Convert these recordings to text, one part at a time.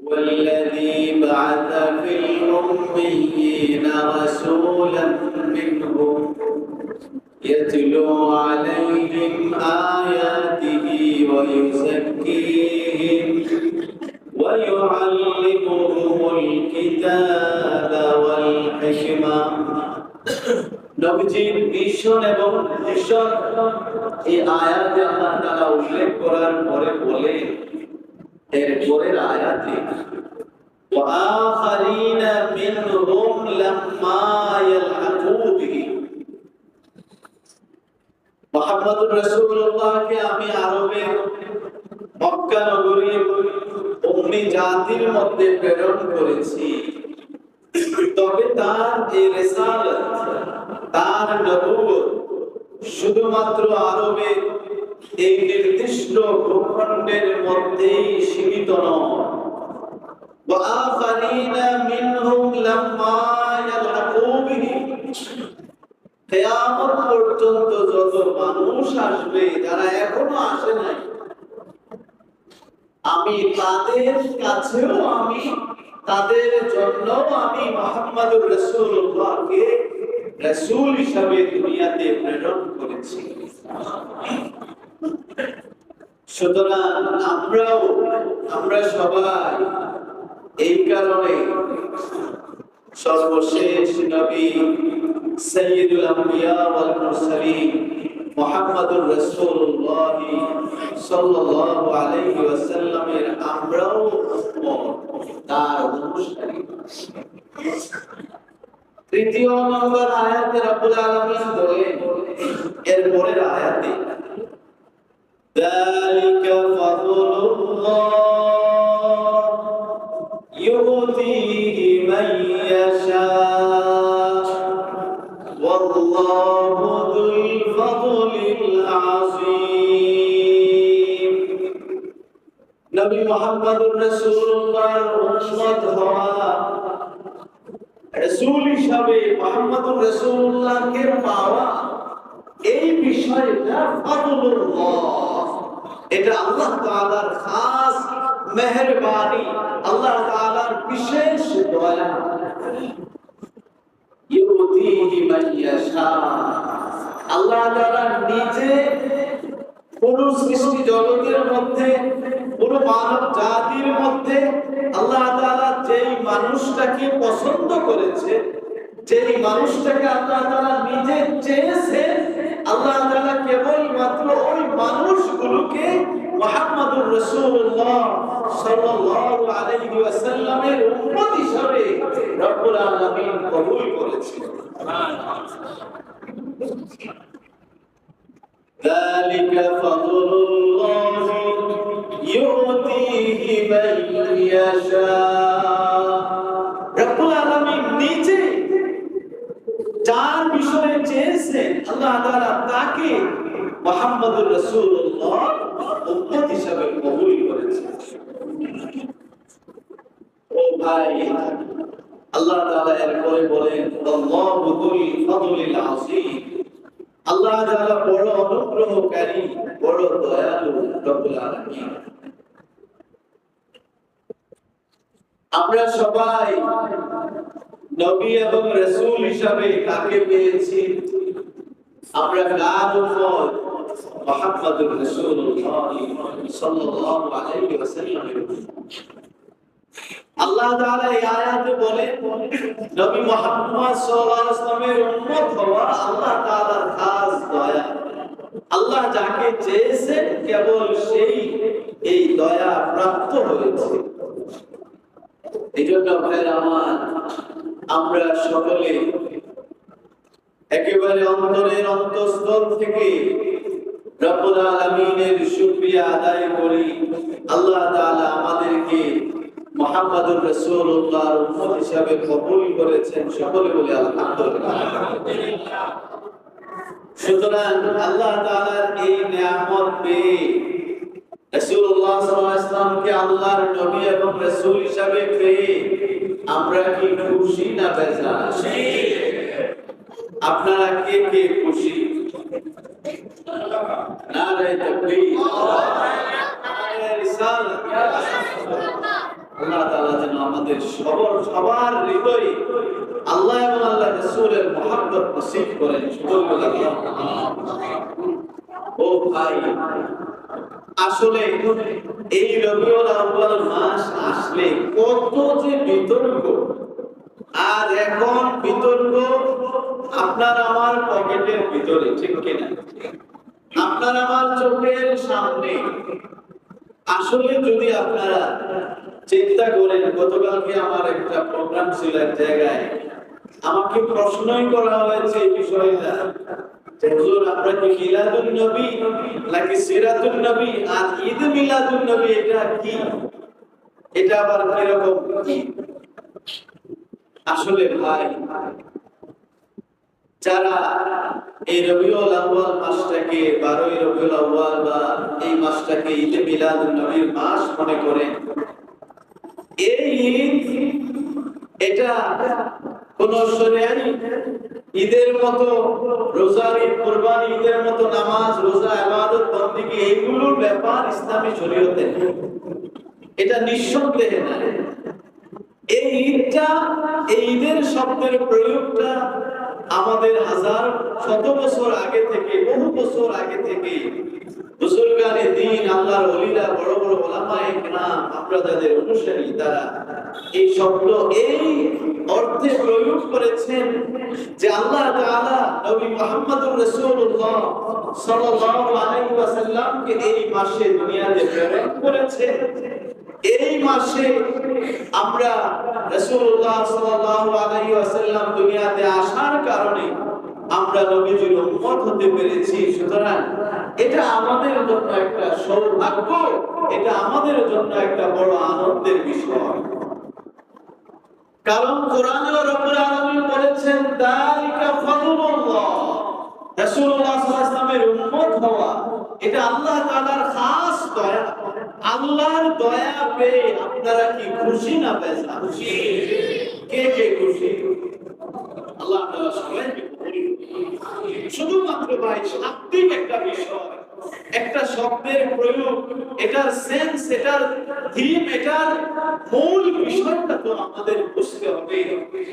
والذي بعث في الأميين رسولا منهم يتلو عليهم آياته ويزكيهم ويعلمهم الكتاب والحكمة নবীজির মিশন এবং মিশন এই আয়াতে আল্লাহ তাআলা উল্লেখ করার পরে বলে এর পরের আয়াতে وآخرين منهم لما يلحقوا به মুহাম্মদুর রাসূলুল্লাহকে আমি আরবের মক্কা নগরীর উম্মি জাতির মধ্যে প্রেরণ করেছি, তবে তার এই রিসালাত, তার নবুয়ত শুধুমাত্র আরবের এই নির্দিষ্ট ভূখণ্ডের মধ্যেই সীমিত নয়। وآخرين منهم لما يلحقوا به কিয়ামত পর্যন্ত যত মানুষ আসবে যারা এখনো আসে নাই, আমি তাদের কাছেও আমি তাদের জন্য আমি মুহাম্মদুর রাসূলুল্লাহকে রাসূল হিসেবে দুনিয়াতে প্রেরণ করেছি। সুতরাং আমরা সবাই এই কারণে সর্বশেষ নবী সাইয়্যিদুল আম্বিয়া ওয়াল মুরসালিন মুহাম্মদুর রাসূলুল্লাহ সাল্লাল্লাহু আলাইহি ওয়াসাল্লামের আমরাও তার অনুসারী। তৃতীয় নম্বর আয়াতে রব্বুল আলামিন বলেন এর পরের আয়াতে যালিকা ফাদলুল্লাহ ইউতিহি মান ইয়াশা ওয়াল্লাহু যুল ফাদলিল আযীম। নবী মুহাম্মদুর রাসূলুল্লাহর উম্মত হওয়া, রাসূল হিসাবে মুহাম্মদুর রাসূলুল্লাহকে পাওয়া, এই বিষয়টা ফাদলুল্লাহ, এটা আল্লাহ তাআলার খাস মেহেরবানি, আল্লাহ তাআলার বিশেষ দয়া। ইউতিহি মান ইয়াশা, আল্লাহ তাআলা নিজে পুরো সৃষ্টি জগতের মধ্যে, পুরো মানব জাতির মধ্যে আল্লাহ তাআলা যেই মানুষটাকে পছন্দ করেছে, যেই মানুষটাকে আল্লাহ তাআলা নিজে চেয়েছে, আল্লাহ তাআলা কেবল মাত্র ওই মানুষগুলোকে মুহাম্মদুর রাসূলুল্লাহ সাল্লাল্লাহু আলাইহি ওয়াসাল্লামের উম্মত হিসেবে রব্বুল আলামিন কবুল করেছেন। যালিকা ফাদলুল্লাহি ইউতিহি মান ইয়াশা, রব্বুল আলামিন নিজে যার বিষয়ে চেয়েছেন আল্লাহ তাআলা তাকে মুহাম্মদুর রাসূলুল্লাহ উম্মত হিসেবে কবুল করেছেন। ও ভাই, আল্লাহ তাআলা এরপরে বলেন আল্লাহু যুল ফাদলিল আযীম, আল্লাহ তাআলা বড় অনুগ্রহকারী, বড় দয়ালু রব্বুল আলামিন। আমরা সবাই নবী এবং রাসূল হিসাবে কাকে পেয়েছি? আমরা কার উপর? মুহাম্মদুর রাসূলুল্লাহ সাল্লাল্লাহু আলাইহি ওয়াসাল্লামের উপর। আল্লাহ তাআলা এই আয়াতে বলেন নবী মুহাম্মদ সাল্লাল্লাহু আলাইহি ওয়াসাল্লামের উম্মত হওয়া আল্লাহ তাআলার খাস দয়া। আল্লাহ যাকে চেয়েছেন কেবল সেই এই দয়া প্রাপ্ত হয়েছে। এইজন্য ভাইরা আমার, আমরা সকলে একেবারে অন্তরের অন্তঃস্থল থেকে রব্বুল আলামিনের শুকরিয়া আদায় করি। আল্লাহ তাআলা আমাদেরকে মুহাম্মদুর রাসূলুল্লাহর উম্মত হিসেবে কবুল করেছেন। সকলে বলি আলহামদুলিল্লাহ। সুতরাং আল্লাহ তাআলার এই নিয়ামত পেয়ে রাসূলুল্লাহ সাল্লাল্লাহু আলাইহি ওয়াসাল্লামকে আল্লাহর নবী এবং রাসূল হিসেবে পেয়ে আমরা কি খুশি না বেজার? আপনারা কে কে খুশি? নারে তাকবীর, নারে রিসালাত। আল্লাহ তাআলা যেন আমাদের সবার হৃদয়ে আল্লাহ এবং আল্লাহ রাসূলের মহব্বত নসিব করেন। ও ভাই, আসলে এই রবিউল আউয়াল মাস আসলে কত যে বিতর্ক, আর এখন বিতর্ক আপনার আমার পকেটের ভিতরে, ঠিক কিনা? আপনার আমার চোখের সামনে। আসলে যদি আপনারা চিন্তা করেন, গতকালকে আমার একটা প্রোগ্রাম ছিল এক জায়গায়, আমাকে প্রশ্নই করা হয়েছে এই বিষয়টা, যে হুজুর আমরা কি মিলাদুন নবী নাকি সিরাতুন নবী, আর ঈদ মিলাদুন নবী এটা কি, এটা আবার কিরকম কি? আসলে ভাই, যারা এই রবিউল আউয়াল মাসটাকে 12ই রবিউল আউয়াল বা এই মাসটাকে ঈদ মিলাদুন নবীর মাস মনে করেন, এই ঈদ এটা কোন শরীয়ত ঈদের মতো রোজার ঈদ, কুরবানি ঈদের মতো নামাজ রোজা ইবাদত বন্দেগী এইগুলোর ব্যাপার ইসলামী শরীয়তে নেই, এটা নিঃসন্দেহে না। এই ঈদটা, এই ঈদের শব্দের প্রয়োগটা আমাদের হাজার শত বছর আগে থেকে, বহু বছর আগে থেকে বুজুর্গানে দ্বীন, আল্লাহর ওলিরা, বড় বড় উলামায়ে কেরাম, আমরা যাদের অনুসারী, তারা এই শব্দ এই অর্থে প্রয়োগ করেছেন যে আল্লাহ তাআলা নবী মুহাম্মদুর রাসূলুল্লাহ সাল্লাল্লাহু আলাইহি ওয়াসাল্লামকে এই মাসে দুনিয়াতে প্রেরণ করেছেন। এই মাসে আমরা রাসূলুল্লাহ সাল্লাল্লাহু আলাইহি ওয়াসাল্লাম দুনিয়াতে আসার কারণে আমরা নবীজির উম্মত হতে পেরেছি। সুতরাং এটা আমাদের জন্য একটা সৌভাগ্য, এটা আমাদের জন্য একটা বড় আনন্দের বিষয়। কারণ কোরআনে রব্বুল আলামিন বলেছেন, দালিকা ফাদলুল্লাহ, রাসূলুল্লাহ সাল্লাল্লাহু আলাইহি ওয়াসাল্লামের উম্মত হওয়া এটা আল্লাহ তাআলার খাস দয়া। আল্লাহর দয়া পেয়ে আপনারা কি খুশি না বেজা? খুশি। কে কে খুশি? আল্লাহ তাআলা সবাইকে খুশি। শুধুমাত্র ভাই শাব্দিক একটা বিষয়, একটা শব্দের প্রয়োগ, এটার সেন্স, এটার থিম, এটার মূল বিষয়টা তো আমাদের বুঝতে হবে।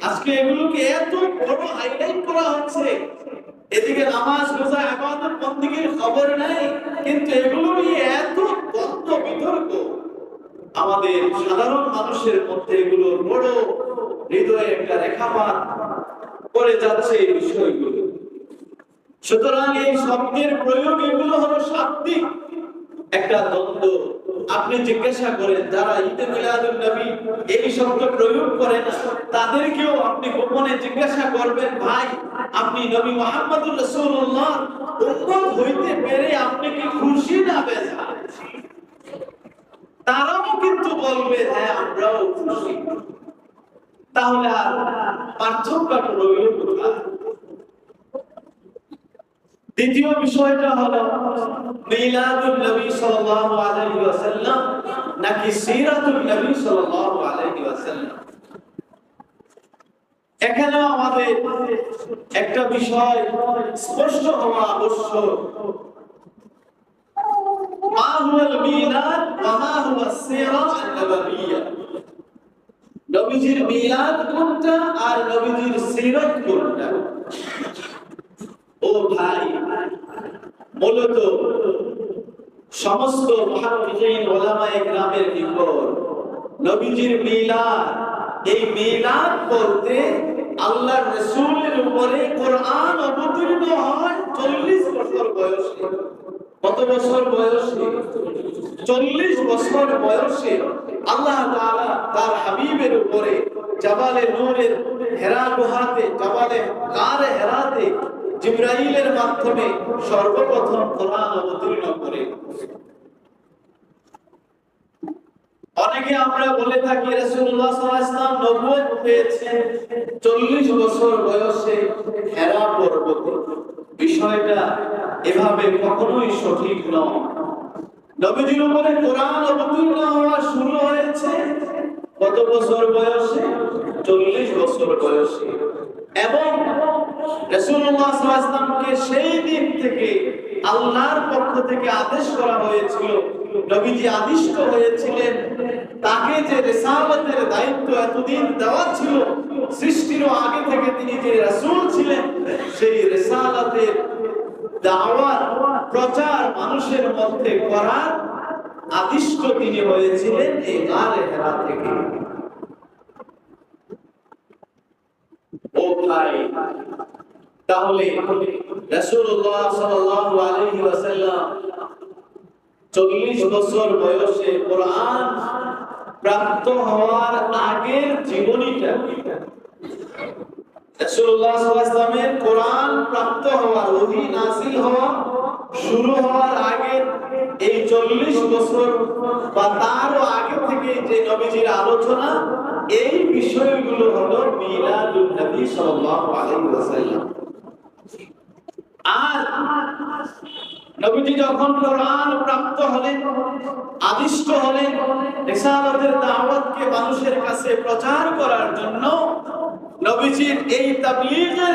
আজকে এগুলোকে এত বড় হাইলাইট করা হচ্ছে, এদিকে নামাজ রোজা ইবাদত বন্দেগীর খবর নাই, কিন্তু এগুলো নিয়ে এত দ্বন্দ্ব বিতর্ক আমাদের সাধারণ মানুষের মধ্যে, এগুলো বড় হৃদয়ে একটা রেখাপাত করে যাচ্ছে এই বিষয়গুলো। সুতরাং এই শব্দের প্রয়োগ, এগুলো হলো শাব্দিক একটা দ্বন্দ্ব। আপনি জিজ্ঞাসা করেন যারা ঈদে মিলাদুন নবী এই শব্দ প্রয়োগ করে না, তাদেরকেও আপনি গোপনে জিজ্ঞাসা করবেন, ভাই আপনি নবী মুহাম্মদুর রাসূলুল্লাহ উম্মত হইতে পেরে আপনি কি খুশি না বেজা? তারাও কিন্তু বলবে হ্যাঁ আমরাও খুশি। তাহলে আর পার্থক্যটা রইল কোথায়? দ্বিতীয় বিষয়টা হলো মিলাদুন নবী সাল্লাল্লাহু আলাইহি ওয়াসাল্লাম নাকি সিরাতুন নবী সাল্লাল্লাহু আলাইহি ওয়াসাল্লাম। এখানে আমাদের একটা বিষয় স্পষ্ট হওয়া আবশ্যক, মা হুয়াল মিলাদ ওয়া মা হুয়াস সিরাত আন-নববিয়্যা। নবীজির মিলাদ কোনটা আর নবীজির সিরাত কোনটা? ও ভাই, মূলত সমস্ত মুহাদ্দিসিন উলামায়ে কেরামের নিকট নবীজির মিলাদ, এই মিলাদ বলতে আল্লাহর রাসূলের উপরে কোরআন অবতীর্ণ হয় 40 বছর বয়সে। কত বছর বয়সে? 40 বছর বয়সে আল্লাহ তাআলা তার হাবিবের উপরে জাবালে নূরের হেরা গুহাতে, জাবালে গারে হেরাতে জিবরাইলের মাধ্যমে সর্বপ্রথম কোরআন অবতীর্ণ করে। অনেকে আমরা বলে থাকি রাসূলুল্লাহ সাল্লাল্লাহু আলাইহি ওয়াসাল্লাম নবুয়ত পেয়েছেন 40 বছর বয়সে হেরা পর্বতে। বিষয়টা এভাবে কখনোই সঠিক নয়। নবীজির উপরে কোরআন অবতীর্ণ হওয়া শুরু হয়েছে কত বছর বয়সে? 40 বছর বয়সে। এবং রাসূলুল্লাহ সাল্লাল্লাহু আলাইহি ওয়াসাল্লামকে সেই দিন থেকে আল্লাহর পক্ষ থেকে আদেশ করা হয়েছিল, নবীজি আদিষ্ট হয়েছিলেন তাকে যে রিসালাতের দায়িত্ব এতদিন দেওয়া ছিল, সৃষ্টির আগে থেকে তিনি যে রাসূল ছিলেন, সেই রিসালাতের দাওয়াত প্রচার মানুষের মধ্যে করার আদিষ্ট তিনি হয়েছিলেন এই গারে হেরা থেকে। ও ভাই, তাহলে রাসূলুল্লাহ সাল্লাল্লাহু আলাইহি ওয়াসাল্লাম 40 বছর বয়সে কোরআন প্রাপ্ত হওয়ার আগের জীবনীটা, রাসূলুল্লাহ সাল্লাল্লাহু আলাইহি ওয়াসাল্লামের কোরআন প্রাপ্ত হওয়ার, ওহী নাযিল হওয়া শুরু হওয়ার আগে এই 40 বছর বা তারও আগে থেকে যে নবীজির আলোচনা, এই বিষয়গুলো হলো মিলাদুন নবী সাল্লাল্লাহু আলাইহি ওয়াসাল্লাম। আর নবীজি যখন কোরআন প্রাপ্ত হলেন, আদিষ্ট হলেন রিসালাতের দাওয়াতকে মানুষের কাছে প্রচার করার জন্য, নবীজির এই তাবলীগের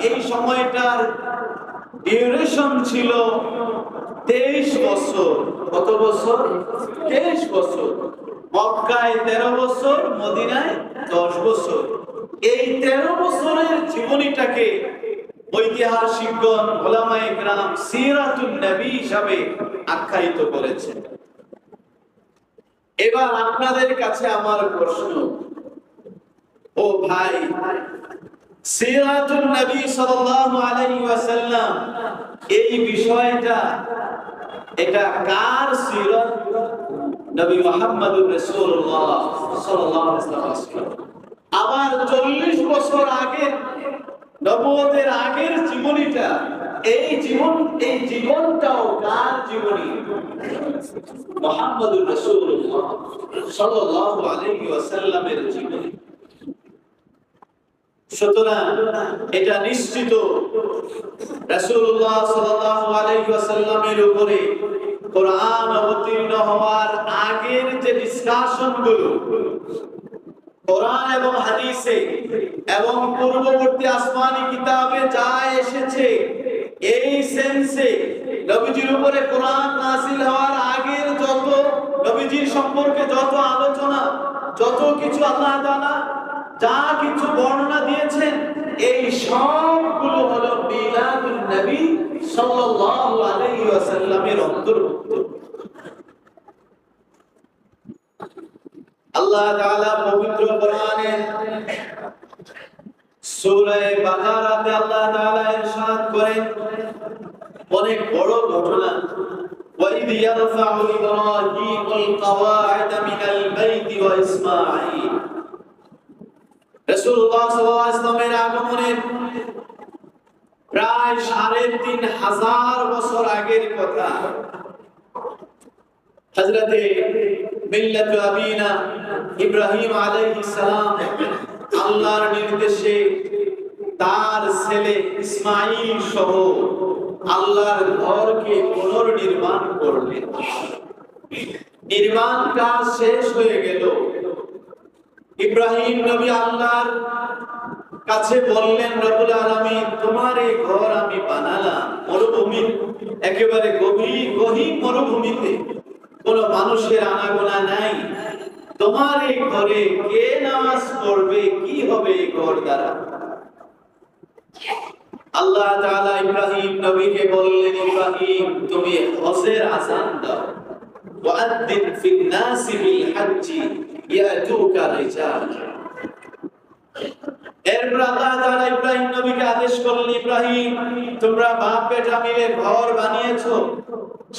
এই সময়টার ডিউরেশন ছিল 23 বছর। কত বছর? 23 বছর। মক্কায় 13 বছর, মদিনায় 10 বছর। এই 13 বছরের জীবনীটাকে ঐতিহাসিকগণ, উলামায়ে কেরাম সিরাতুন নবী হিসাবে আখ্যায়িত করেছেন। এবার আপনাদের কাছে আমার প্রশ্ন, ও ভাই, সিরাতুন নবী সাল্লাল্লাহু আলাইহি ওয়াসাল্লাম এই বিষয়টা, এটা কার সিরাত? নবী মুহাম্মদুর রাসূলুল্লাহ সাল্লাল্লাহু আলাইহি ওয়াসাল্লাম। আবার 40 বছর আগে নবুয়তের আগের জীবনীটা, এই জীবনটাও কার জীবনী? মুহাম্মদুর রাসূলুল্লাহ সাল্লাল্লাহু আলাইহি ওয়াসাল্লামের জীবনী। সুতরাং এটা নিশ্চিত রাসূলুল্লাহ সাল্লাল্লাহু আলাইহি ওয়াসাল্লামের উপরে কোরআন অবতীর্ণ হওয়ার আগের যে ডিসকাশনগুলো কোরআন এবং হাদিসে এবং পূর্ববর্তী আসমানি কিতাবে যা এসেছে, এই সেন্সে নবীজির উপরে কোরআন নাযিল হওয়ার আগের যত নবীজির সম্পর্কে যত আলোচনা, যত কিছু আল্লাহ তাআলা যা কিছু বর্ণনা দিয়েছেন, এই সবগুলো হলো মিলাদুন নবী সাল্লাল্লাহু আলাইহি ওয়াসাল্লামের অন্তর্ভুক্ত। আল্লাহ তাআলা পবিত্র কোরআনে সূরা বাকারাতে আল্লাহ তাআলা ইরশাদ করেন, অনেক বড় ঘটনা, وَإِذْ يَرْفَعُ إِبْرَاهِيمُ الْقَوَاعِدَ مِنَ الْبَيْتِ وَإِسْمَاعِيلُ। রাসূলুল্লাহ সাল্লাল্লাহু আলাইহি ওয়াসাল্লামের আগমনের প্রায় ৩৫০০ বছর আগের কথা। হযরতে মিল্লাতু আবিনা ইব্রাহিম আলাইহিস সালাম আল্লাহর নির্দেশে তার ছেলে ইসমাঈল সহ আল্লাহর ঘরকে পুনর্নির্মাণ করলেন। নির্মাণ কাজ শেষ হয়ে গেল। ইব্রাহিম নবী আল্লাহর কাছে বললেন, রব্বুল আলামিন, তোমার এই ঘর আমি বানালাম মরুভূমির একেবারে গহীন মরুভূমিতে, কোনো মানুষের আনাগোনা নাই। তোমার এই ঘরে কে নামাজ পড়বে? কি হবে এই ঘর দ্বারা? আল্লাহ তাআলা ইব্রাহিম নবীকে বললেন, ইব্রাহিম, তুমি হজের আযান দাও, ওয়া'আদ্দিন ফিন নাসি বিল হজ্জি ইয়াতুকা রিজাল। এরপর আল্লাহ তাআলা ইব্রাহিম নবীকে আদেশ করলেন, ইব্রাহিম, তোমরা বাপ বেটা মিলে ঘর বানিয়েছো,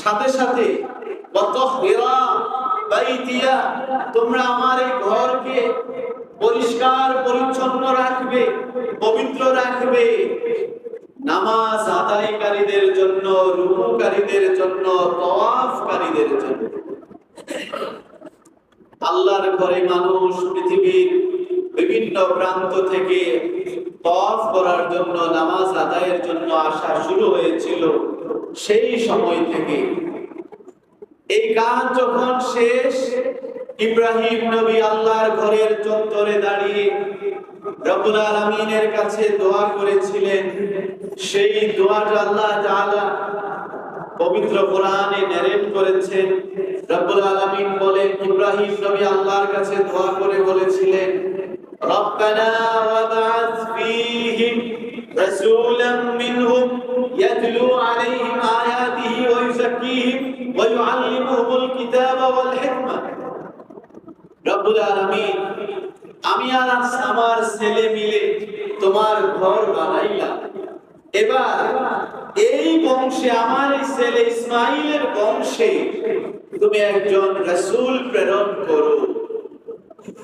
সাথে সাথে ওয়াতাহহিরা বাইতিয়া, তোমরা আমার এই ঘরকে পরিষ্কার পরিচ্ছন্ন রাখবে, পবিত্র রাখবে, নামাজ আদায়কারীদের জন্য, রুকুকারীদের জন্য, তাওয়াফকারীদের জন্য। আল্লাহর ঘরে মানুষ পৃথিবীর বিভিন্ন প্রান্ত থেকে তাওয়াফ করার জন্য, নামাজ আদায়ের জন্য আসা শুরু হয়েছিল। সেই সময় থেকে এই কাজ যখন শেষ, ইব্রাহিম নবী আল্লাহর ঘরের চত্বরে দাঁড়িয়ে রব্বুল আলামিনের কাছে দোয়া করেছিলেন। সেই দোয়াটা আল্লাহ তাআলা পবিত্র কোরআনে নারেট করেছেন। রব্বুল আলামিন বলেন ইব্রাহিম নবী আল্লাহর কাছে দোয়া করে বলেছিলেন রব্বানা ওয়াবআথ ফীহিম রাসূলাম মিনহুম ইয়াতলু আলাইহিম আয়াতিহি ওয়া ইউযাক্কিহিম ওয়া ইউআল্লিমুহুমুল কিতাবা ওয়াল হিকমা। রব্বুল আলামিন আমি আর আমার ছেলে মিলে তোমার ঘর বানাইলাম, এবার এই বংশে আমার এই ছেলে ইসমাইলের বংশে তুমি একজন রাসূল প্রেরণ করো,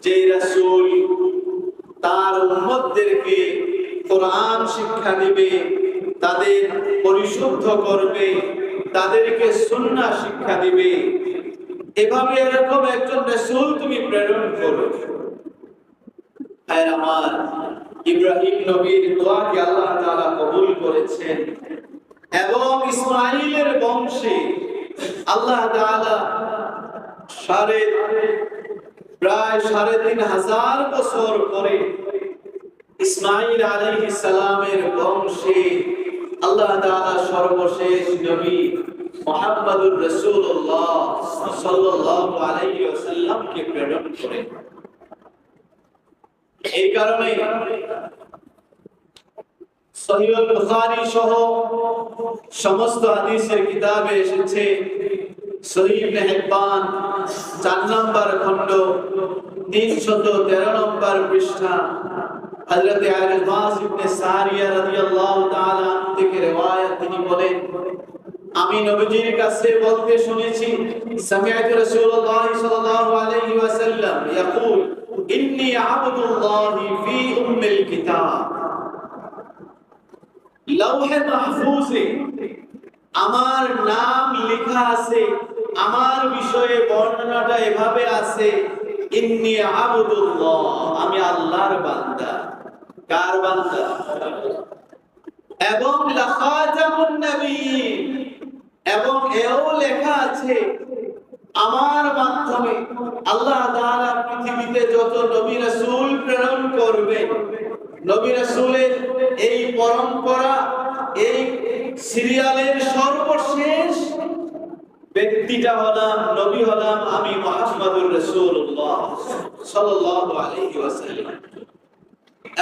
যে রাসূল তার উম্মতদেরকে কোরআন শিক্ষা দিবে, তাদের পরিশুদ্ধ করবে, তাদেরকে সুন্নাহ শিক্ষা দিবে। এভাবে এরকম একজন রাসূল তুমি প্রেরণ করো। আমার ইব্রাহিম নবীর দোয়াকে আল্লাহ তাআলা কবুল করেছেন এবং ইসমাইলের বংশে আল্লাহ তাআলা প্রায় ৩৫০০ বছর পরে ইসমাইল আলাইহিস সালামের বংশে আল্লাহ তাআলা সর্বশেষ নবী মুহাম্মদুর রাসূলুল্লাহ সাল্লাল্লাহু আলাইহি ওয়াসাল্লামকে প্রেরণ করেন। এই কারণে সহিহুল বুখারী সহ সমস্ত হাদিসের কিতাবে এসেছে, সহিহ ইবনে হিব্বান ৪ নম্বর খণ্ড ৩১৩ নম্বর পৃষ্ঠা হযরত আরবাস ইবনে সারিয়া রাদিয়াল্লাহু তাআলা থেকে riwayat, তিনি বলেন আমি নবীজির কাছে বলতে শুনেছি সামিআতু রাসূলুল্লাহ সাল্লাল্লাহু আলাইহি ওয়াসাল্লাম ইয়াকুল ইন্নী আবদুল্লাহি ফি উম্মিল কিতাব। লাওহে মাহফুজে আমার নাম লেখা আছে, আমার বিষয়ে বর্ণনাটা এভাবে আছে ইন্নী আবদুল্লাহ, আমি আল্লাহর বান্দা। কার বান্দা? এবং লাখাতামুন নবিয়্যিন, এবং এও লেখা আছে আমার মাধ্যমে আল্লাহ তাআলা পৃথিবীতে যত নবী রাসূল প্রেরণ করবেন, নবী রাসূলের এই পরম্পরা, এই সিরিয়ালের সর্বশেষ ব্যক্তিটা হলাম, নবী হলাম আমি মুহাম্মদুর রাসূলুল্লাহ সাল্লাল্লাহু আলাইহি ওয়াসাল্লাম।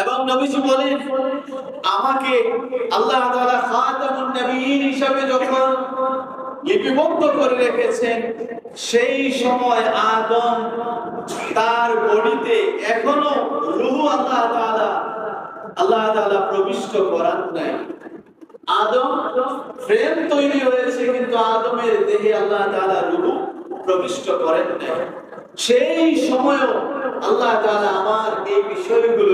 এবং নবীজি বলেন আমাকে আল্লাহ তাআলা খাতামুন নবিয়্যিন হিসেবে যখন লিপিবদ্ধ করে রেখেছেন, সেই সময় আদম তার বডিতে এখনো রূহ আল্লাহ তাআলা প্রবিষ্ট করান নাই। আদম ফ্রেম তৈরি হয়েছে, কিন্তু আদমের দেহে আল্লাহ তাআলা রূহ প্রবিষ্ট করেন নাই। সেই সময়ও আল্লাহ তাআলা আমার এই বিষয়গুলো